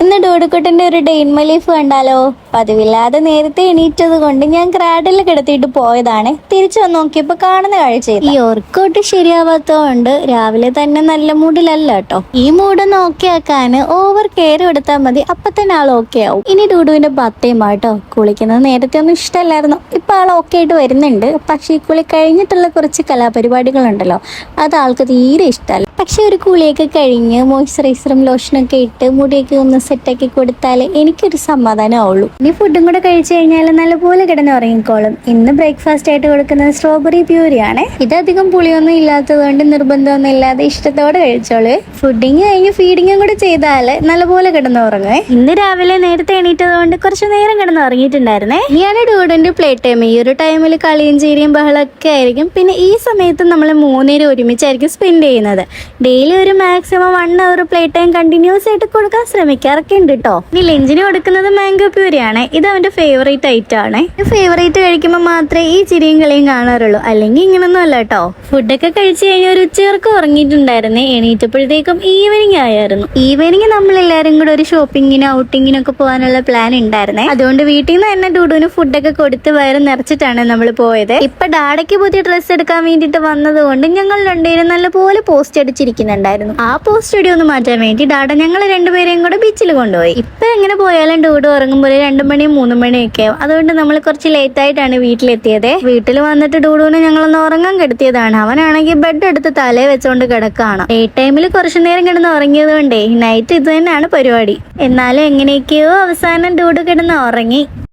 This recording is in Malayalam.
ഇന്ന് ഡോഡുക്കുട്ടന്റെ ഒരു ഡേ ഇൻ മൈ ലൈഫ് കണ്ടാലോ? പതിവില്ലാതെ നേരത്തെ എണീറ്റത് കൊണ്ട് ഞാൻ ക്രാഡിൽ കിടത്തിയിട്ട് പോയതാണ്. തിരിച്ചു വന്ന് നോക്കിയപ്പോ കാണുന്ന കാഴ്ച ഈ വർക്കൗട്ട് ശരിയാവാത്തതുകൊണ്ട് രാവിലെ തന്നെ നല്ല മൂഡിലല്ല കേട്ടോ. ഈ മൂഡൊന്ന് ഓക്കെ ആക്കാൻ ഓവർ കെയർ എടുത്താൽ മതി, അപ്പൊ തന്നെ ആൾ ഓക്കെ ആവും. ഇനി ഡൂഡുവിന്റെ ബർത്തഡേയും ആട്ടോ. കുളിക്കുന്നത് നേരത്തെ ഒന്നും ഇഷ്ടമല്ലായിരുന്നു, ഇപ്പൊ ആൾ ഓക്കെ ആയിട്ട് വരുന്നുണ്ട്. പക്ഷെ ഈ കുളി കഴിഞ്ഞിട്ടുള്ള കുറച്ച് കലാപരിപാടികളുണ്ടല്ലോ, അത് ആൾക്ക് തീരെ ഇഷ്ടമല്ല. പക്ഷെ ഒരു കുളിയൊക്കെ കഴിഞ്ഞ് മോയ്സ്ചറൈസറും ലോഷനൊക്കെ ഇട്ട് മുടിയൊക്കെ ഒന്ന് സെറ്റാക്കി കൊടുത്താൽ എനിക്കൊരു സമാധാനം ആവുള്ളൂ. ഇനി ഫുഡും കൂടെ കഴിച്ചു കഴിഞ്ഞാൽ നല്ലപോലെ കിടന്ന് ഉറങ്ങിക്കോളും. ഇന്ന് ബ്രേക്ക്ഫാസ്റ്റ് ആയിട്ട് കൊടുക്കുന്നത് സ്ട്രോബെറി പ്യൂരിയാണ്. ഇതധികം പുളിയൊന്നും ഇല്ലാത്തത് കൊണ്ട് നിർബന്ധമൊന്നും ഇല്ലാതെ ഇഷ്ടത്തോടെ കഴിച്ചോളൂ. ഫുഡിങ് കഴിഞ്ഞ് ഫീഡിങ്ങും കൂടെ ചെയ്താൽ നല്ലപോലെ കിടന്ന് ഉറങ്ങുവേ. ഇന്ന് രാവിലെ നേരത്തെ എണീറ്റത് കൊണ്ട് കുറച്ച് നേരം കിടന്ന് ഉറങ്ങിയിട്ടുണ്ടായിരുന്നേ. ഇനിയാണ് ഡൂഡിന്റെ പ്ലേ ടൈം. ഈ ഒരു ടൈമിൽ കളിയും ചീരിയും ബഹളമൊക്കെ ആയിരിക്കും. പിന്നെ ഈ സമയത്ത് നമ്മൾ മൂന്നേരം ഒരുമിച്ചായിരിക്കും സ്പെൻഡ് ചെയ്യുന്നത്. ഡെയിലി ഒരു maximum 1 hour play time continuous ആയിട്ട് കൊടുക്കാൻ ശ്രമിക്കാറൊക്കെ ഉണ്ട് കേട്ടോ. ഇനി ലഞ്ചിന് കൊടുക്കുന്നത് മാംഗോ പ്യൂരിയാണ്. ഇത് അവന്റെ ഫേവറേറ്റ് ഐറ്റം ആണ്. ഫേവറേറ്റ് കഴിക്കുമ്പോൾ മാത്രമേ ഈ ചിരിയും കളിയും കാണാറുള്ളൂ, അല്ലെങ്കിൽ ഇങ്ങനൊന്നും അല്ല കേട്ടോ. ഫുഡൊക്കെ കഴിച്ചു കഴിഞ്ഞ ഒരു ഉച്ചവർക്ക് ഉറങ്ങിയിട്ടുണ്ടായിരുന്നേ. എണീറ്റപ്പോഴത്തേക്കും ഈവനിങ് ആയിരുന്നു. ഈവനിങ് നമ്മളെല്ലാരും കൂടെ ഒരു ഷോപ്പിങ്ങിനും ഔട്ടിങ്ങിനൊക്കെ പോകാനുള്ള പ്ലാൻ ഉണ്ടായിരുന്നേ. അതുകൊണ്ട് വീട്ടിൽ നിന്ന് തന്നെ ഡൂഡുവിന് ഫുഡൊക്കെ കൊടുത്ത് വയറ് നിറച്ചിട്ടാണ് നമ്മൾ പോയത്. ഇപ്പൊ ഡാഡയ്ക്ക് പുതിയ ഡ്രസ്സ് എടുക്കാൻ വേണ്ടിയിട്ട് വന്നത് കൊണ്ട് ഞങ്ങൾ രണ്ടുപേരും നല്ലപോലെ പോസ്റ്റ് അടിച്ചിരിക്കുന്നുണ്ടായിരുന്നു. ആ പോസ്റ്റ് സ്റ്റുഡിയോ ഒന്ന് മാറ്റാൻ വേണ്ടി ഡാഡ ഞങ്ങൾ രണ്ടുപേരെയും കൂടെ ബീച്ചിൽ കൊണ്ടുപോയി. ഇപ്പൊ എങ്ങനെ പോയാലും ഡൂഡു ഉറങ്ങുമ്പോൾ 2 മണി 3 മണിയൊക്കെ ആവും. അതുകൊണ്ട് നമ്മൾ കുറച്ച് ലേറ്റ് ആയിട്ടാണ് വീട്ടിലെത്തിയത്. വീട്ടിൽ വന്നിട്ട് ഡൂഡുവിനെ ഞങ്ങളൊന്ന് ഉറങ്ങാൻ കെടുത്തിയതാണ്. അവനാണെങ്കിൽ ബെഡ് എടുത്ത് തലേ വെച്ചോണ്ട് കിടക്കാണ്. ഡേ ടൈമിൽ കുറച്ചു നേരം കിടന്ന് ഉറങ്ങിയത് കൊണ്ടേ നൈറ്റ് ഇത് തന്നെയാണ് പരിപാടി. എന്നാലും എങ്ങനെയൊക്കെയോ അവസാനം ഡൂഡു കിടന്ന് ഉറങ്ങി.